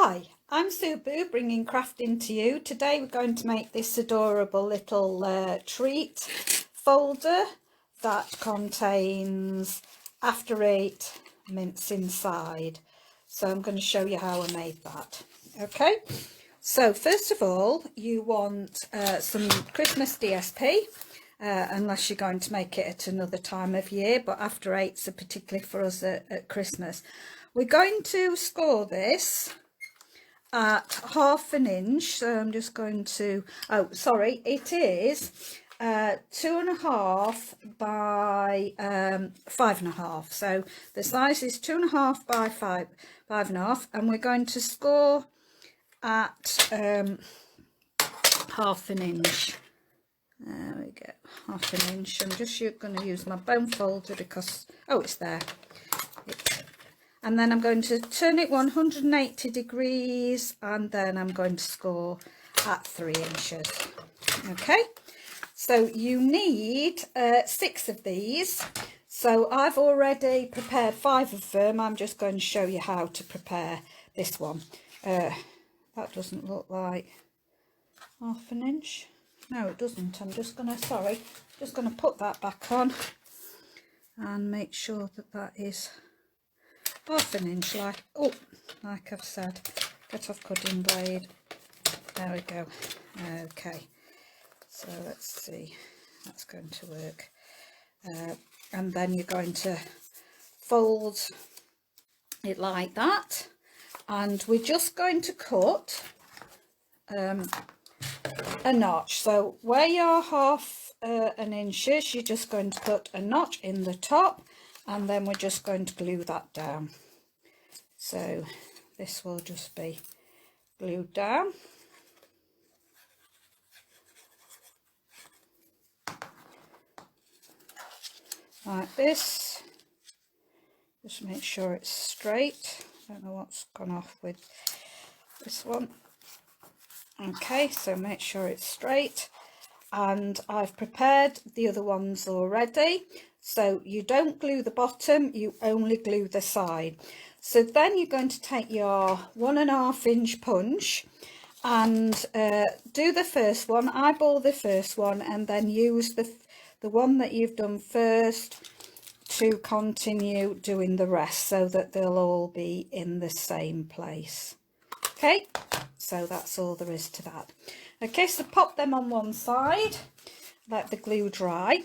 Hi, I'm Sue Boo, bringing crafting to you. Today we're going to make this adorable little treat folder that contains After Eight mints inside. So I'm going to show you how I made that. Okay, so first of all you want some Christmas DSP. Unless you're going to make it at another time of year, but After Eights are particularly for us at Christmas. We're going to score this at 1/2 inch, so I'm just going to, oh sorry, it is 2.5 by 5.5, so the size is 2.5 by 5.5, and we're going to score at 1/2 inch. There we go, 1/2 inch. I'm just going to use my bone folder because, oh, it's there. And then I'm going to turn it 180 degrees, and then I'm going to score at 3 inches. Okay, so you need 6 of these. So I've already prepared 5 of them. I'm just going to show you how to prepare this one. That doesn't look like 1/2 inch. No, it doesn't. I'm just going to put that back on and make sure that that is 1/2 inch, like I've said. Get off cutting blade. There we go. Okay, so let's see, that's going to work. And then you're going to fold it like that, and we're just going to cut a notch. So where your 1/2 inch is, you're just going to put a notch in the top, and then we're just going to glue that down. So this will just be glued down. Like this. Just make sure it's straight. I don't know what's gone off with this one. Okay, so make sure it's straight. And I've prepared the other ones already. So you don't glue the bottom, you only glue the side. So then you're going to take your 1.5 inch punch and do the first one, eyeball the first one, and then use the one that you've done first to continue doing the rest, so that they'll all be in the same place. Okay, so that's all there is to that. Okay, so pop them on one side, let the glue dry.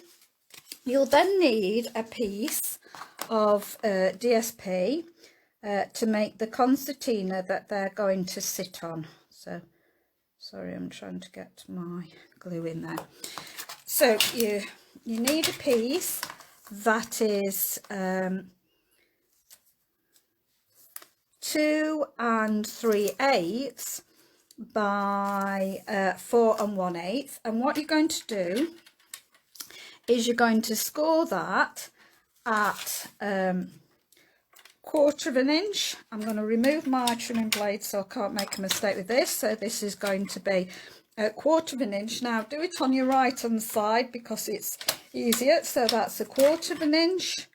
You'll then need a piece of DSP to make the concertina that they're going to sit on. So, sorry, I'm trying to get my glue in there. So you need a piece that is 2 3/8 by 4 1/8, and what you're going to do is you're going to score that at 1/4 inch. I'm going to remove my trimming blade so I can't make a mistake with this. So this is going to be 1/4 inch. Now do it on your right hand side because it's easier. So that's 1/4 inch,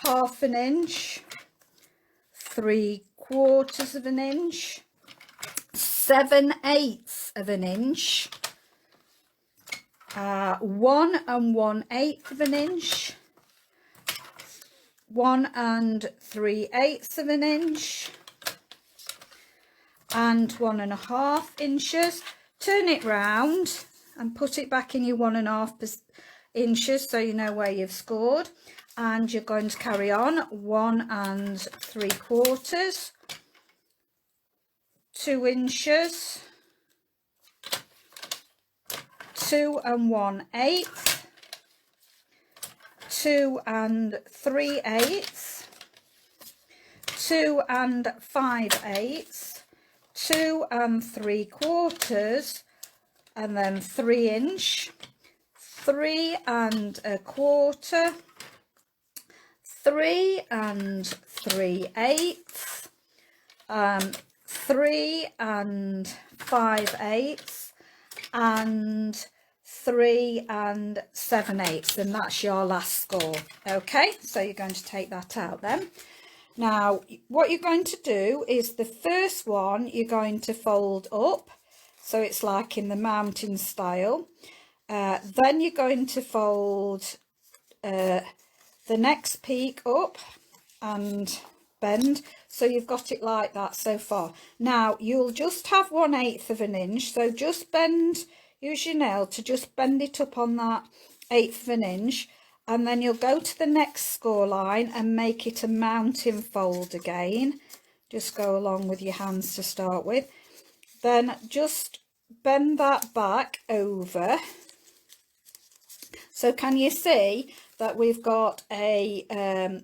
1/2 inch, 3/4 inch, 7/8 inch, 1 1/8 inch, 1 3/8 inch, and 1.5 inches. Turn it round and put it back in your 1.5 inches so you know where you've scored, and you're going to carry on 1 3/4, 2 inches, 2 1/8, 2 3/8, 2 5/8, 2 3/4, and then 3 inch, 3 1/4, 3 3/8, 3 5/8, and 3 7/8, and that's your last score. Okay, so you're going to take that out then. Now what you're going to do is the first one you're going to fold up, so it's like in the mountain style. Then you're going to fold the next peak up and bend, so you've got it like that so far. Now you'll just have 1/8 of an inch, so just bend, use your nail to just bend it up on that 1/8 of an inch, and then you'll go to the next score line and make it a mountain fold again. Just go along with your hands to start with, then just bend that back over. So can you see that we've got a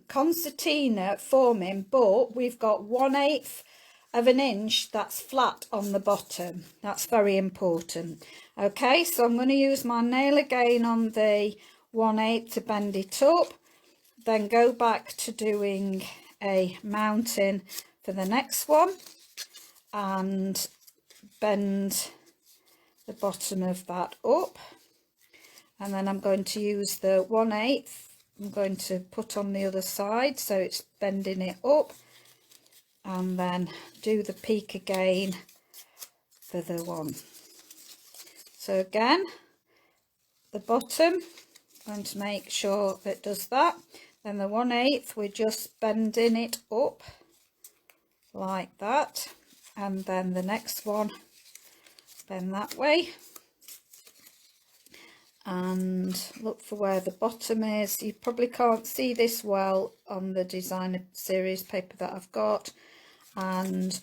concertina forming, but we've got 1/8 of an inch that's flat on the bottom. That's very important. Okay, so I'm going to use my nail again on the 1/8 to bend it up, then go back to doing a mountain for the next one and bend the bottom of that up. And then I'm going to use the 1/8, I'm going to put on the other side so it's bending it up, and then do the peak again for the one. So again, the bottom, I'm going to make sure it does that. Then the 1/8, we're just bending it up like that, and then the next one, bend that way. And look for where the bottom is. You probably can't see this well on the designer series paper that I've got, and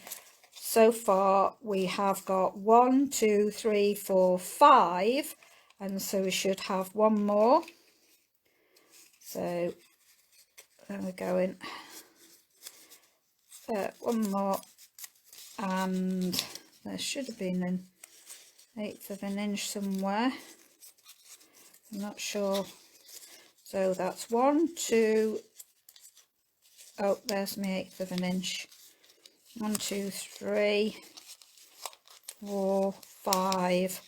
so far we have got 1, 2, 3, 4, 5, and so we should have one more. So then we're going one more, and there should have been an 1/8 of an inch somewhere, I'm not sure. So that's 1, 2, oh, there's my 1/8 of an inch. 1, 2, 3, 4, 5,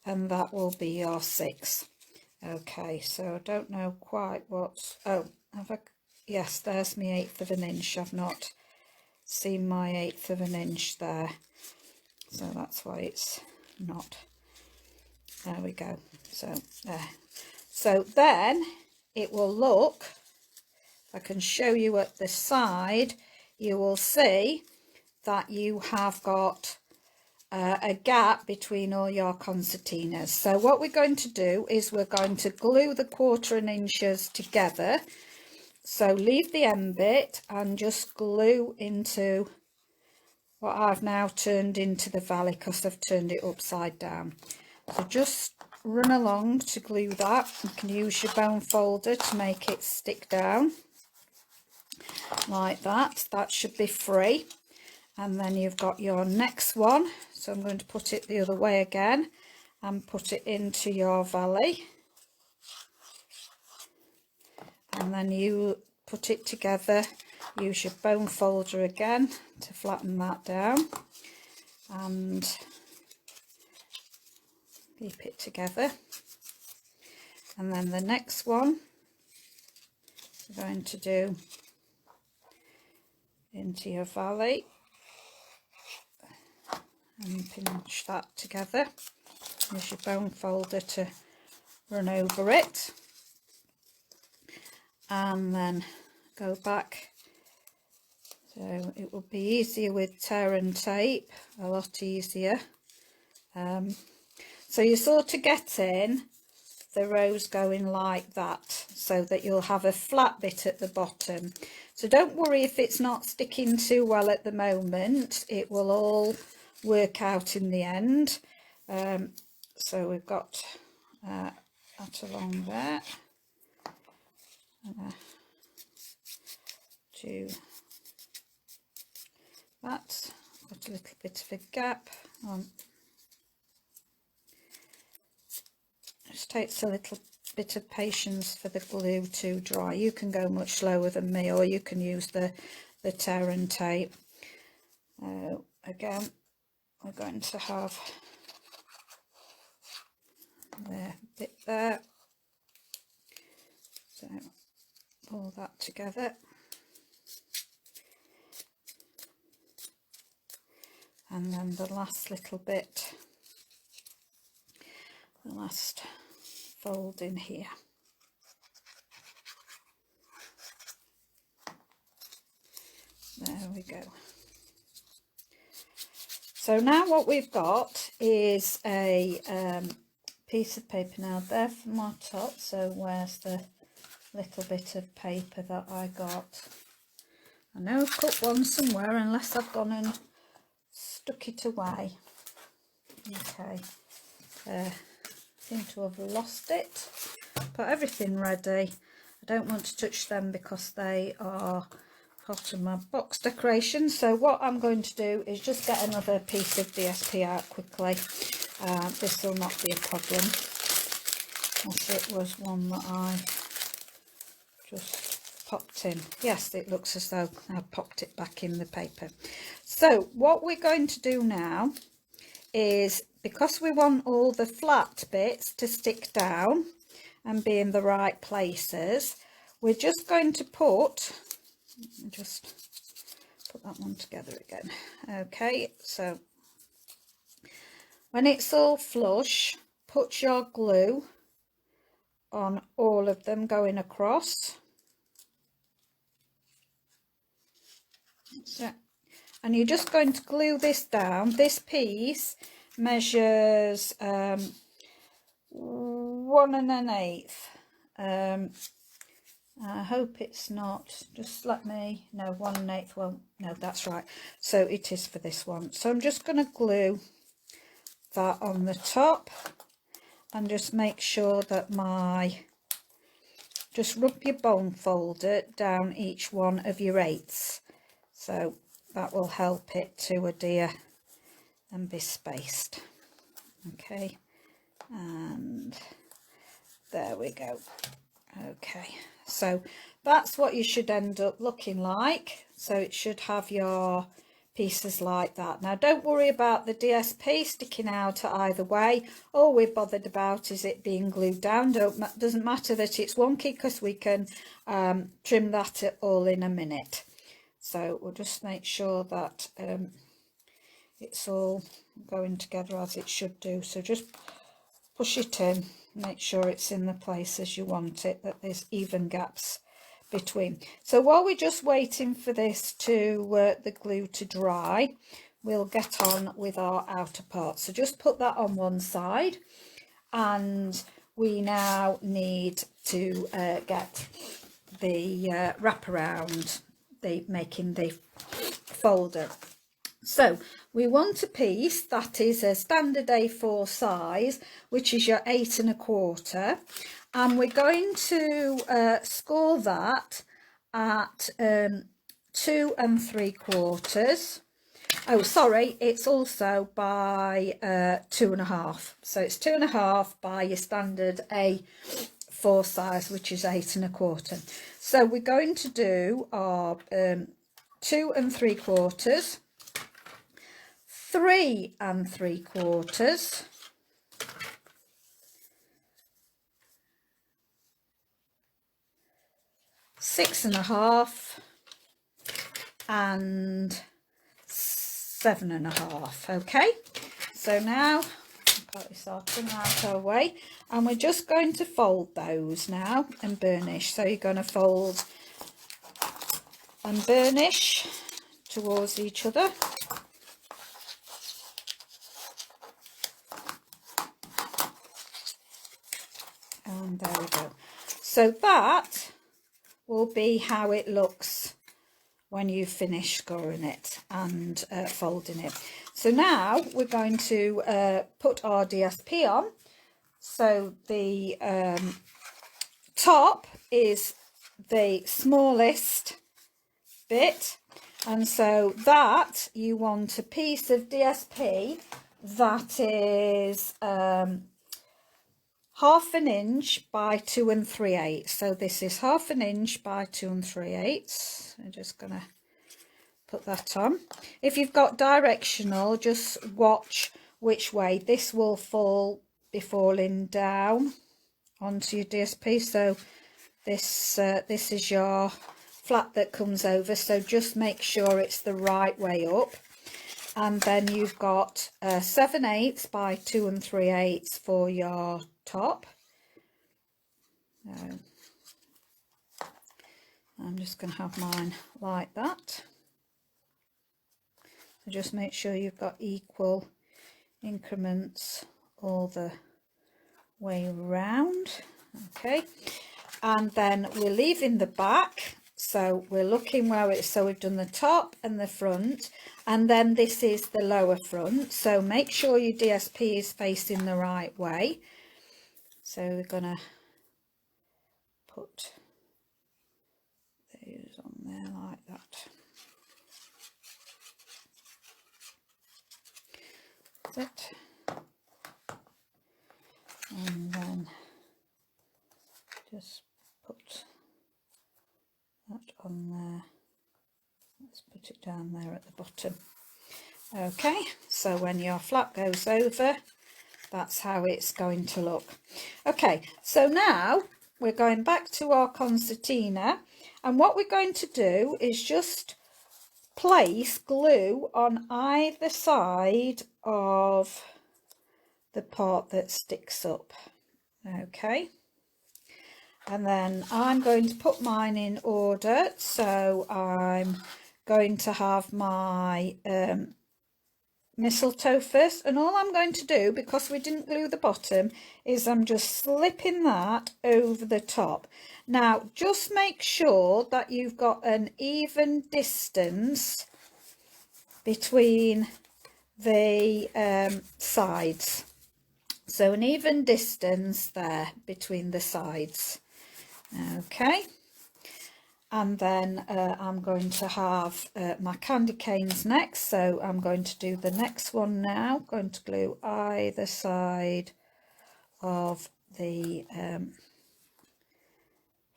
and that will be your 6. Okay, so I don't know quite what's, oh, have I, yes, there's my 1/8 of an inch. I've not seen my 1/8 of an inch there, so that's why it's not. There we go. So there. So then it will look, if I can show you at the side, you will see that you have got a gap between all your concertinas. So what we're going to do is we're going to glue the 1/4 inches together. So leave the end bit and just glue into what I've now turned into the valley, because I've turned it upside down. So just run along to glue that. You can use your bone folder to make it stick down like that. That should be free. And then you've got your next one. So I'm going to put it the other way again and put it into your valley. And then you put it together. Use your bone folder again to flatten that down and keep it together. And then the next one we're going to do into your valley and pinch that together. Use your bone folder to run over it, and then go back. So it will be easier with tear and tape, a lot easier. So you sort of get in the rows going like that, so that you'll have a flat bit at the bottom. So don't worry if it's not sticking too well at the moment, it will all work out in the end. So we've got that along there. Do that, got a little bit of a gap on. Just takes a little bit of patience for the glue to dry. You can go much slower than me, or you can use the tear and tape. Again, we're going to have the bit there, so pull that together and then the last little bit, the last fold in here. There we go. So now what we've got is a piece of paper. Now there for my top, so where's the little bit of paper that I got? I know I've cut one somewhere, unless I've gone and stuck it away. Okay, seem to have lost it. Put everything ready. I don't want to touch them because they are part of my box decoration. So what I'm going to do is just get another piece of DSP out quickly. This will not be a problem, as it was one that I just popped in. Yes, it looks as though I popped it back in the paper. So what we're going to do now is, because we want all the flat bits to stick down and be in the right places, we're just going to just put that one together again. Okay, so when it's all flush, put your glue on all of them going across. So, and you're just going to glue this down. This piece measures 1 1/8. I hope it's not, just let me know, 1 1/8. Well, no, that's right, so it is for this one. So I'm just going to glue that on the top and just make sure that just rub your bone folder down each one of your 8ths, so that will help it to adhere and be spaced. Okay, and there we go. Okay, so that's what you should end up looking like. So it should have your pieces like that. Now don't worry about the DSP sticking out either way. All we're bothered about is it being glued down. Doesn't matter that it's wonky, because we can trim that all in a minute. So we'll just make sure that it's all going together as it should do. So just push it in, make sure it's in the places you want it, that there's even gaps between. So while we're just waiting for this to the glue to dry, we'll get on with our outer part. So just put that on one side, and we now need to get the wraparound, making the folder. So we want a piece that is a standard A4 size, which is your 8 1/4, and we're going to score that at 2 3/4. Oh, sorry, it's also by 2 1/2. So it's 2 1/2 by your standard A4 size, which is 8 1/4. So we're going to do our 2 3/4. 3 3/4, 6 1/2, and 7 1/2. Okay, so now put this out our way, and we're just going to fold those now and burnish. So you're going to fold and burnish towards each other. And there we go. So that will be how it looks when you finish scoring it and folding it. So now we're going to put our DSP on. So the top is the smallest bit, and so that you want a piece of DSP that is 1/2 inch by 2 3/8. So this is 1/2 inch by 2 3/8. I'm just gonna put that on. If you've got directional, just watch which way this will be falling down onto your DSP. So this is your flat that comes over, so just make sure it's the right way up. and then you've got 7/8 by 2 3/8 for your top. I'm just going to have mine like that. So just make sure you've got equal increments all the way round. Okay, and then we're leaving the back, so we're looking where it's, so we've done the top and the front, and then this is the lower front, so make sure your DSP is facing the right way. So we're gonna put those on there like that. That's it. And then just put that on there. Let's put it down there at the bottom. Okay, so when your flap goes over, that's how it's going to look. Okay, so now we're going back to our concertina, and what we're going to do is just place glue on either side of the part that sticks up. Okay, and then I'm going to put mine in order, so I'm going to have my mistletoe first, and all I'm going to do, because we didn't glue the bottom, is I'm just slipping that over the top. Now just make sure that you've got an even distance between the sides, so an even distance there between the sides. Okay, and then I'm going to have my candy canes next, so I'm going to do the next one now. Going to glue either side of the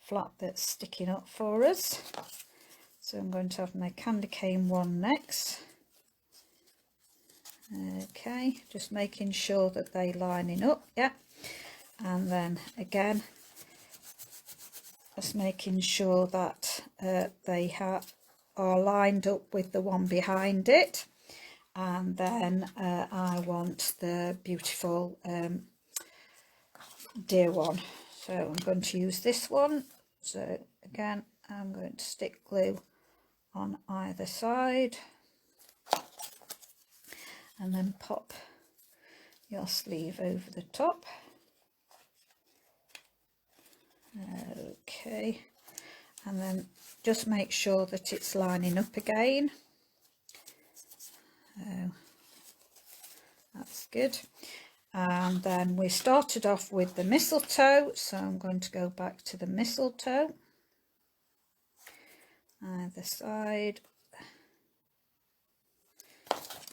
flap that's sticking up for us. So I'm going to have my candy cane one next. Okay, just making sure that they're lining up, yeah, and then again just making sure that they are lined up with the one behind it. And then I want the beautiful deer one, so I'm going to use this one. So again, I'm going to stick glue on either side and then pop your sleeve over the top. Okay, and then just make sure that it's lining up again. That's good. And then we started off with the mistletoe, so I'm going to go back to the mistletoe either side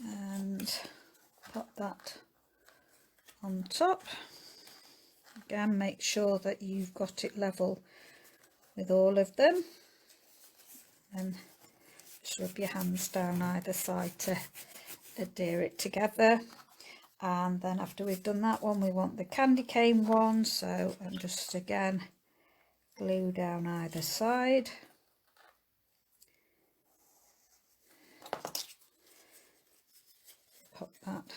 and put that on top. Again, make sure that you've got it level with all of them, and just rub your hands down either side to adhere it together. And then after we've done that one, we want the candy cane one, so I'm just again glue down either side. Pop that.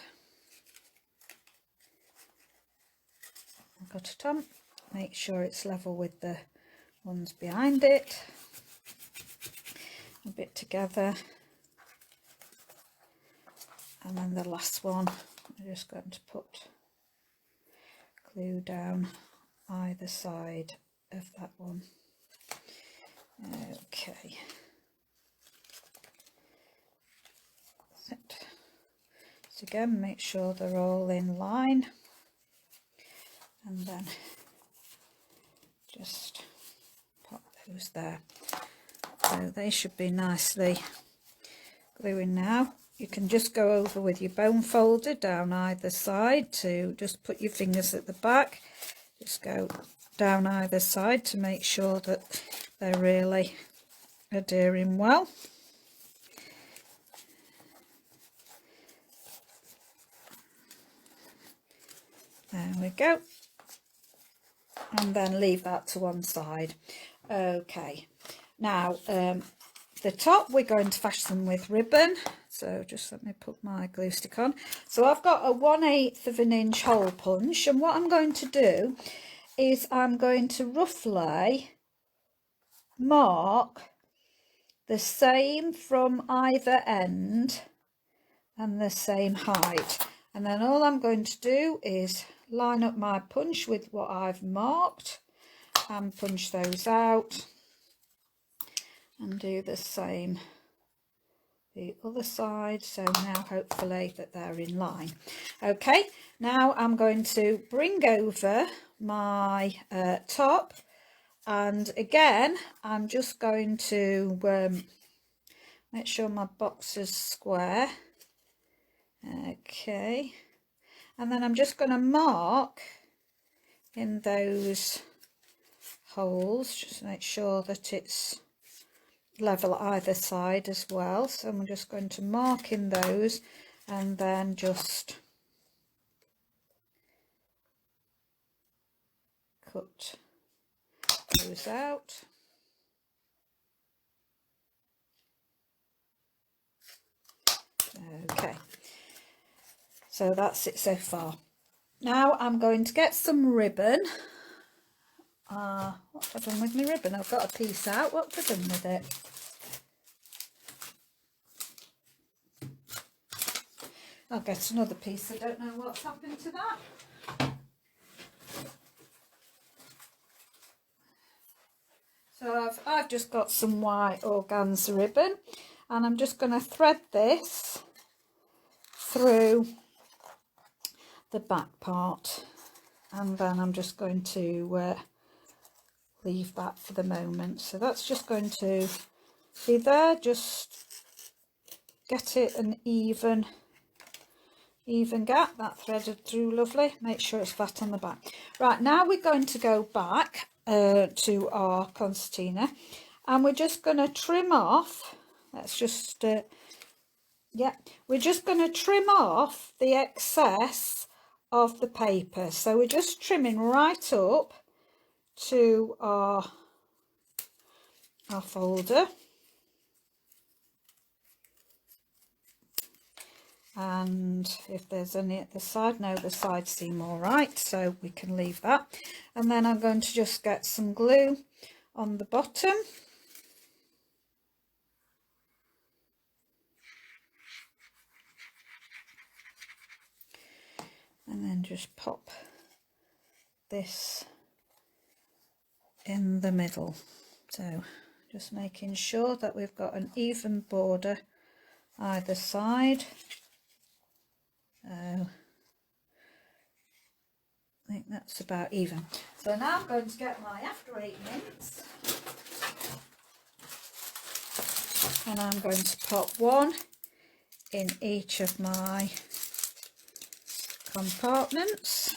I've got it on. Make sure it's level with the ones behind it. A bit together. And then the last one, I'm just going to put glue down either side of that one. Okay. That's it. So again, make sure they're all in line, and then just pop those there. So they should be nicely gluing now. You can just go over with your bone folder down either side to just put your fingers at the back. Just go down either side to make sure that they're really adhering well. There we go. And then leave that to one side. Okay, now the top we're going to fasten with ribbon. So just let me put my glue stick on. So I've got a 1/8 of an inch hole punch, and what I'm going to do is I'm going to roughly mark the same from either end and the same height, and then all I'm going to do is line up my punch with what I've marked and punch those out, and do the same the other side. So now hopefully that they're in line. Okay, now I'm going to bring over my top, and again I'm just going to make sure my box is square. Okay, and then I'm just going to mark in those holes, just make sure that it's level either side as well. So I'm just going to mark in those and then just cut those out. Okay, so that's it so far. Now I'm going to get some ribbon. What have I done with my ribbon? I've got a piece out. What have I done with it? I'll get another piece. I don't know what's happened to that. So I've just got some white organza ribbon, and I'm just going to thread this through the back part, and then I'm just going to leave that for the moment. So that's just going to be there, just get it an even gap, that threaded through lovely, make sure it's flat on the back. Right, now we're going to go back to our concertina, and we're just going to trim off, let's just yeah, we're just going to trim off the excess of the paper. So we're just trimming right up to our folder, and if there's any at the side, no, the sides seem all right, so we can leave that. And then I'm going to just get some glue on the bottom, and then just pop this in the middle. So just making sure that we've got an even border either side. I think that's about even. So now I'm going to get my after 8 minutes, and I'm going to pop one in each of my compartments.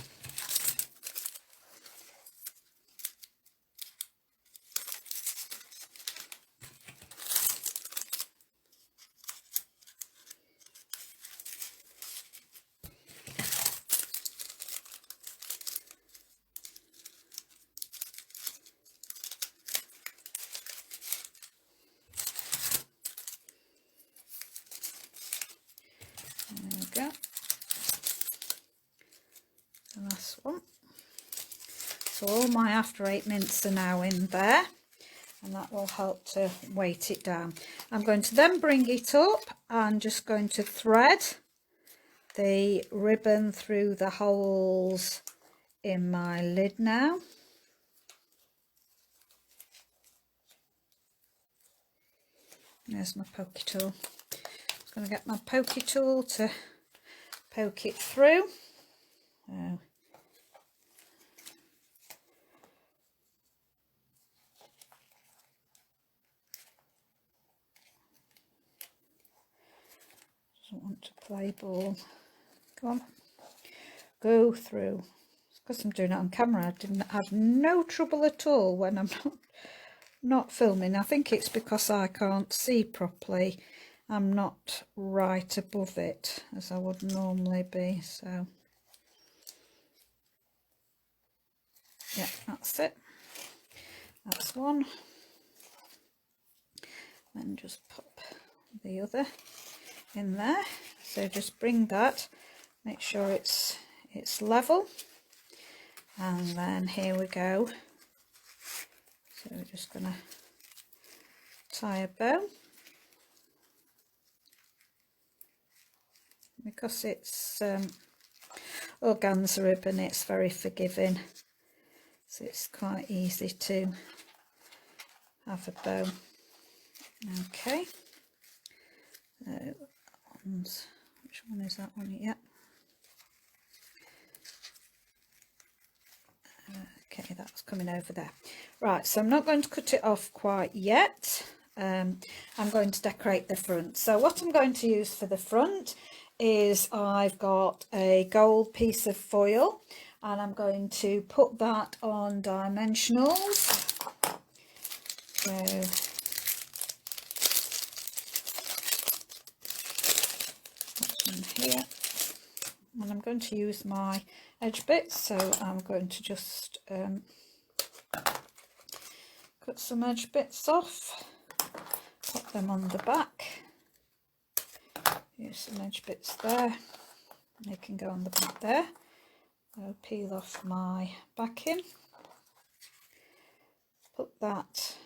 There we go. The last one. So all my after 8 minutes are now in there, and that will help to weight it down. I'm going to then bring it up and just going to thread the ribbon through the holes in my lid now. There's my pokey tool. I'm going to get my pokey tool to poke it through. Doesn't want to play ball. Come on, go through. It's because I'm doing it on camera. I didn't have no trouble at all when I'm not filming. I think it's because I can't see properly. I'm not right above it as I would normally be. So yeah, that's it. That's one. then just pop the other in there. So just bring that, make sure it's level, and then here we go. So we're just going to tie a bow. Because it's organza ribbon, it's very forgiving, so it's quite easy to have a bow. Okay, which one is that one? Yeah. Okay, that's coming over there. Right, so I'm not going to cut it off quite yet. I'm going to decorate the front. So what I'm going to use for the front is I've got a gold piece of foil, and I'm going to put that on dimensionals. So that's one here, and I'm going to use my edge bits, so I'm going to just cut some edge bits off, pop them on the back, use some edge bits there, they can go on the back there. I'll peel off my backing, put that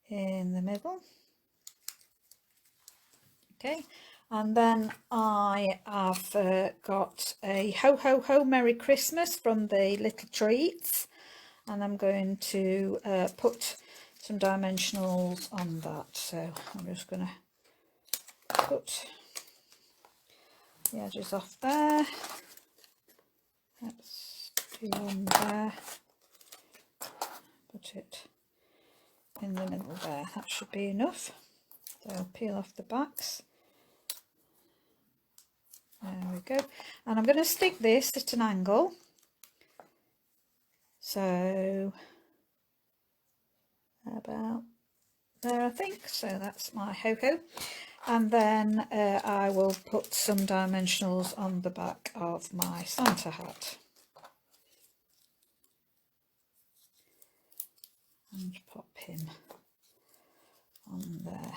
in the middle. Okay, and then I have got a Ho Ho Ho Merry Christmas from the Little Treats, and I'm going to put some dimensionals on that. So I'm just going to put the edges off there. Let's do one there, put it in the middle there, that should be enough. So I'll peel off the backs. There we go. And I'm going to stick this at an angle. So about there, I think. So that's my ho-ho. And then I will put some dimensionals on the back of my Santa hat. And pop him on there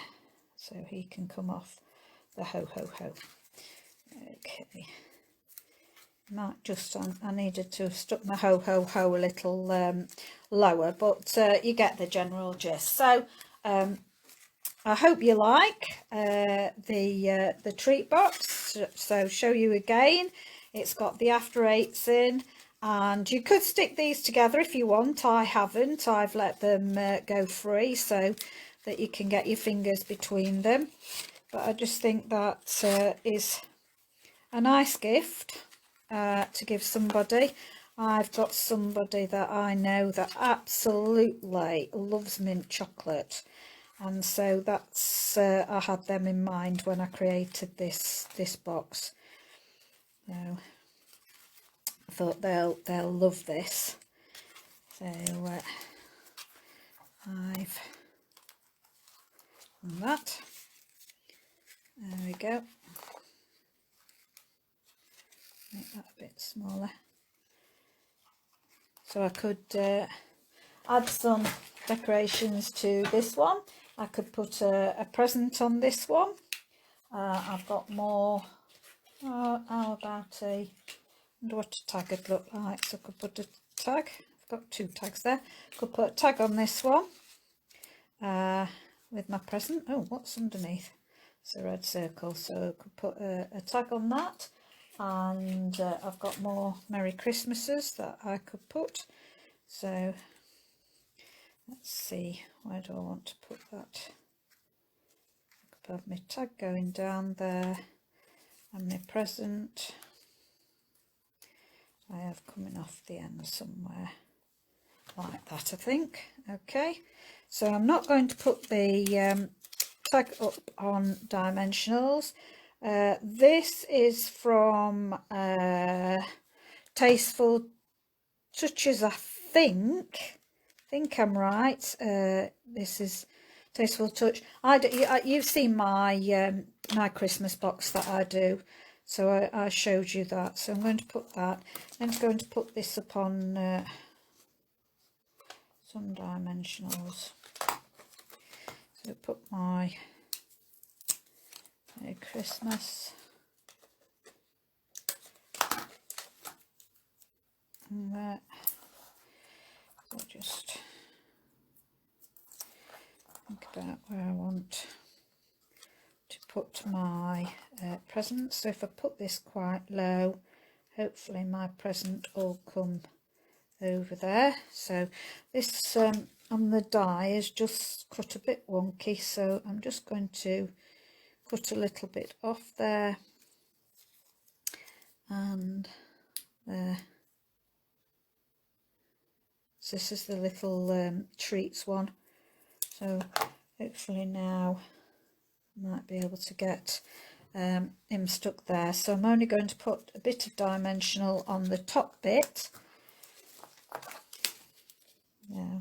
so he can come off the ho-ho-ho. Okay. Might just, I needed to have stuck my ho-ho-ho a little lower, but you get the general gist. So I hope you like the treat box. So show you again, it's got the after eights in, and you could stick these together if you want. I haven't, I've let them go free so that you can get your fingers between them, but I just think that is a nice gift to give somebody. I've got somebody that I know that absolutely loves mint chocolate, and so that's I had them in mind when I created this box. So I thought they'll love this. So I've done that. There we go. Make that a bit smaller. So I could add some decorations to this one. I could put a present on this one. I've got more. How about I wonder what a tag would look like. So I could put a tag. I've got two tags there. Could put a tag on this one with my present. Oh, what's underneath? It's a red circle. So I could put a tag on that. And I've got more Merry Christmases that I could put. So let's see, where do I want to put that? I could have my tag going down there and my present I have coming off the end somewhere like that, I think. Okay, so I'm not going to put the tag up on dimensionals. This is from Tasteful Touches, I think I'm right. This is Tasteful Touch. You've seen my my Christmas box that I do, so I showed you that. So I'm going to put that. I'm going to put this up on some dimensionals. So So put my Merry Christmas and that. So just think about where I want to put my present. So if I put this quite low, hopefully my present will come over there. So this on the die is just cut a bit wonky, so I'm just going to cut a little bit off there and there. So this is the little treats one, so hopefully now I might be able to get him stuck there. So I'm only going to put a bit of dimensional on the top bit. Yeah,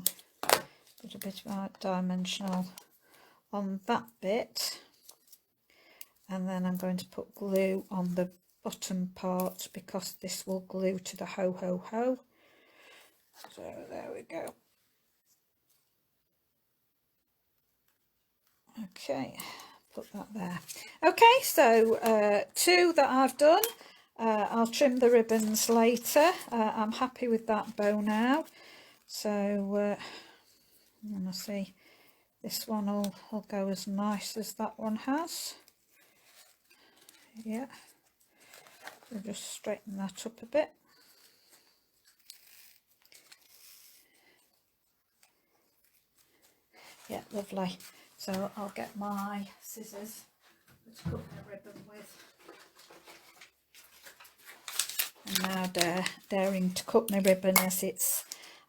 put a bit of dimensional on that bit, and then I'm going to put glue on the bottom part because this will glue to the ho ho ho. So there we go. Okay, put that there. Okay, so 2 that I've done. I'll trim the ribbons later. I'm happy with that bow now. So I'm gonna see, this one will go as nice as that one has. Yeah, so just straighten that up a bit. Yeah, lovely. So I'll get my scissors to cut my ribbon with. I'm now daring to cut my ribbon as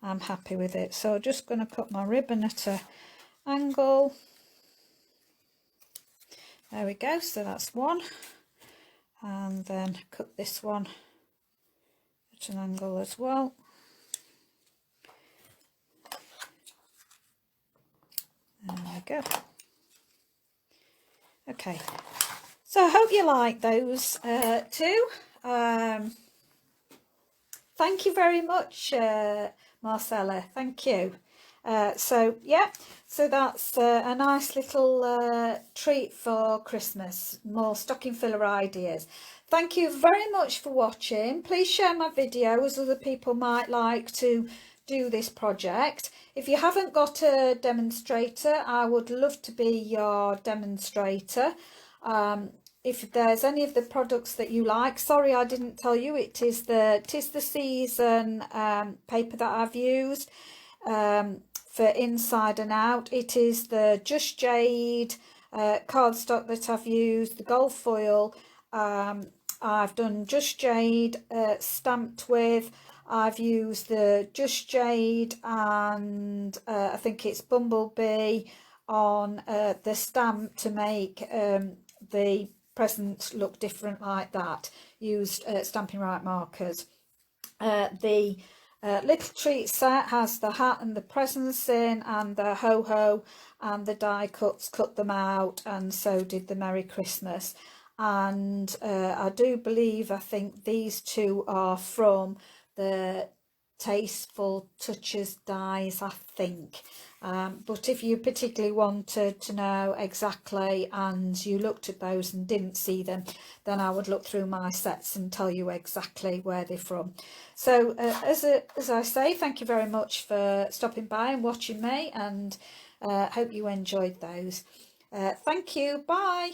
I'm happy with it. So I'm just going to cut my ribbon at an angle. There we go, so that's one. And then cut this one at an angle as well. There we go. Okay, so I hope you like those 2. Thank you very much, Marcella, thank you. So yeah, so that's a nice little treat for Christmas, more stocking filler ideas. Thank you very much for watching. Please share my videos, other people might like to do this project. If you haven't got a demonstrator, I would love to be your demonstrator. If there's any of the products that you like, sorry I didn't tell you, it is the Season paper that I've used for inside and out. It is the Just Jade cardstock that I've used, the gold foil. I've done Just Jade stamped with. I've used the Just Jade and I think it's Bumblebee on the stamp to make the present look different like that. Used Stampin' Right markers. The little treat set has the hat and the presents in, and the ho-ho, and the die cuts cut them out, and so did the Merry Christmas. And I do believe, I think these 2 are from the Tasteful Touches dies, I think. But if you particularly wanted to know exactly and you looked at those and didn't see them, then I would look through my sets and tell you exactly where they're from. So as I say, thank you very much for stopping by and watching me, and hope you enjoyed those. Thank you, bye.